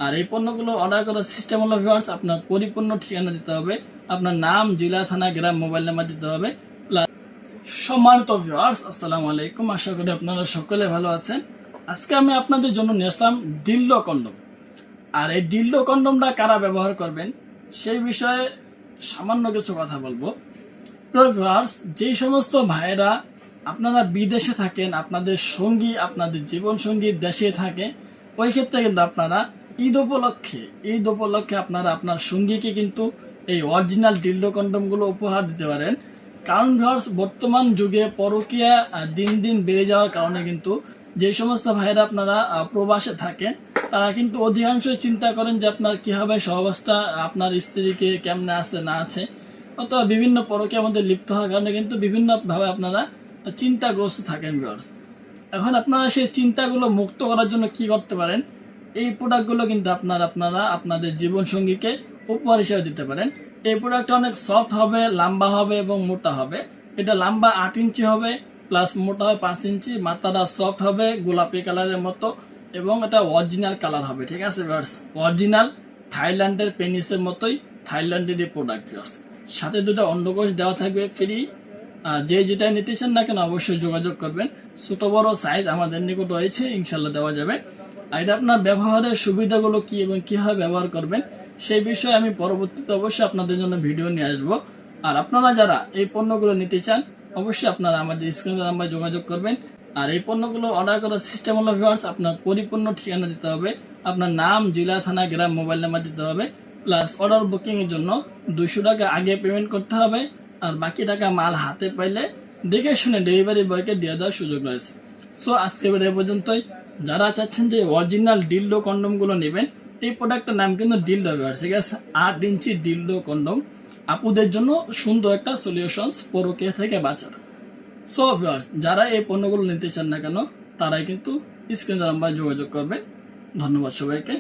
আর এই পণ্যগুলো অর্ডার করার সিস্টেম হলো ভিউয়ার্স, আপনার পরিপূর্ণ ঠিকানা দিতে হবে, আপনার নাম, জেলা, থানা, গ্রাম, মোবাইল নাম্বার দিতে হবে। সম্মানিত ভিউয়ার্স, আসসালামু আলাইকুম। আশা করি আপনারা সকলে ভালো আছেন। আজকে আমি আপনাদের জন্য নিয়ে আসলাম ডিল্ডো কন্ডম। আর এই ডিল্ডো কন্ডমটা কারা ব্যবহার করবেন সেই বিষয়ে সামান্য কিছু কথা বলবো। ভিউয়ার্স, যেই সমস্ত ভাইয়েরা আপনারা বিদেশে থাকেন, আপনাদের সঙ্গী, আপনাদের জীবন সঙ্গী দেশে থাকে, ওই ক্ষেত্রে কিন্তু আপনারা ঈদ উপলক্ষে আপনারা আপনার সঙ্গীকে কিন্তু এই অরিজিনাল ডিল্ডো কন্ডম গুলো উপহার দিতে পারেন। কারণ ভিউয়ার্স, বর্তমান যুগে পরকীয়া দিন দিন বেড়ে যাওয়ার কারণে কিন্তু যে সমস্ত ভাইয়েরা আপনারা প্রবাসে থাকেন, তারা কিন্তু অধিকাংশই চিন্তা করেন যে আপনার কি হবে সহবাসটা, আপনার স্ত্রীকে কেমনে আছে না আছে, অথবা বিভিন্ন পরকীয়ার মধ্যে লিপ্ত হওয়ার কারণে কিন্তু বিভিন্ন ভাবে আপনারা চিন্তাগ্রস্ত থাকেন ভিউয়ার্স। এখন আপনারা সেই চিন্তাগুলো মুক্ত করার জন্য কি করতে পারেন, এই প্রোডাক্টগুলো কিন্তু আপনারা আপনাদের জীবন সঙ্গীকে উপহার হিসেবে দিতে পারেন। এই প্রোডাক্টটা অনেক সফট হবে, লম্বা হবে এবং মোটা হবে। এটা লম্বা 8 ইঞ্চি হবে, প্লাস মোটা হবে 5 ইঞ্চি। মাথাটা সফট হবে, গোলাপি কালারের মতো, এবং এটা অরিজিনাল কালার হবে। ঠিক আছে ভিউয়ার্স, অরিজিনাল থাইল্যান্ডের পেনিসের মতোই থাইল্যান্ডের এই প্রোডাক্ট ভিউয়ার্স। সাথে 2টা অন্ডকোষ দেওয়া থাকবে ফ্রি। যে যেটা নিতে চান না কেন অবশ্যই যোগাযোগ করবেন। ছোট বড় সাইজ আমাদের নিকট রয়েছে, ইনশাল্লাহ দেওয়া যাবে। আর এটা আপনার ব্যবহারের সুবিধাগুলো কি এবং কিভাবে ব্যবহার করবেন সেই বিষয়ে আমি পরবর্তীতে অবশ্যই আপনাদের জন্য ভিডিও নিয়ে আসবো। আর আপনারা যারা এই পণ্যগুলো নিতে চান অবশ্যই আপনারা আমাদের স্ক্রিনের নাম্বারে যোগাযোগ করবেন। আর এই পণ্যগুলো অর্ডার করার সিস্টেম হলো ভিউয়ার্স, আপনার পরিপূর্ণ ঠিকানা দিতে হবে, আপনার নাম, জেলা, থানা, গ্রাম, মোবাইল নাম্বার দিতে হবে। প্লাস অর্ডার বুকিং এর জন্য 200 টাকা আগে পেমেন্ট করতে হবে। আর বাকি টাকা মাল হাতে পাইলে দেখে শুনে ডেলিভারি বয়কে দিয়ে দেওয়ার সুযোগ রয়েছে। সো আজকে ভিডিও পর্যন্তই। যারা চাচ্ছেন যে অরিজিনাল ডিল্ডো কন্ডম গুলো নেবেন, এই প্রোডাক্টের নাম কিন্তু ডিল্ডো ভিউয়ার্স, ঠিক আছে? 8 ইঞ্চি ডিল্ডো কন্ডম আপুদের জন্য সুন্দর একটা সলিউশনস পরকীয়া থেকে বাঁচার। সো ভিউয়ার্স, যারা এই পণ্যগুলো নিতে চান না কেন তারাই কিন্তু স্ক্রিন নাম্বারে যোগাযোগ করবেন। ধন্যবাদ সবাইকে।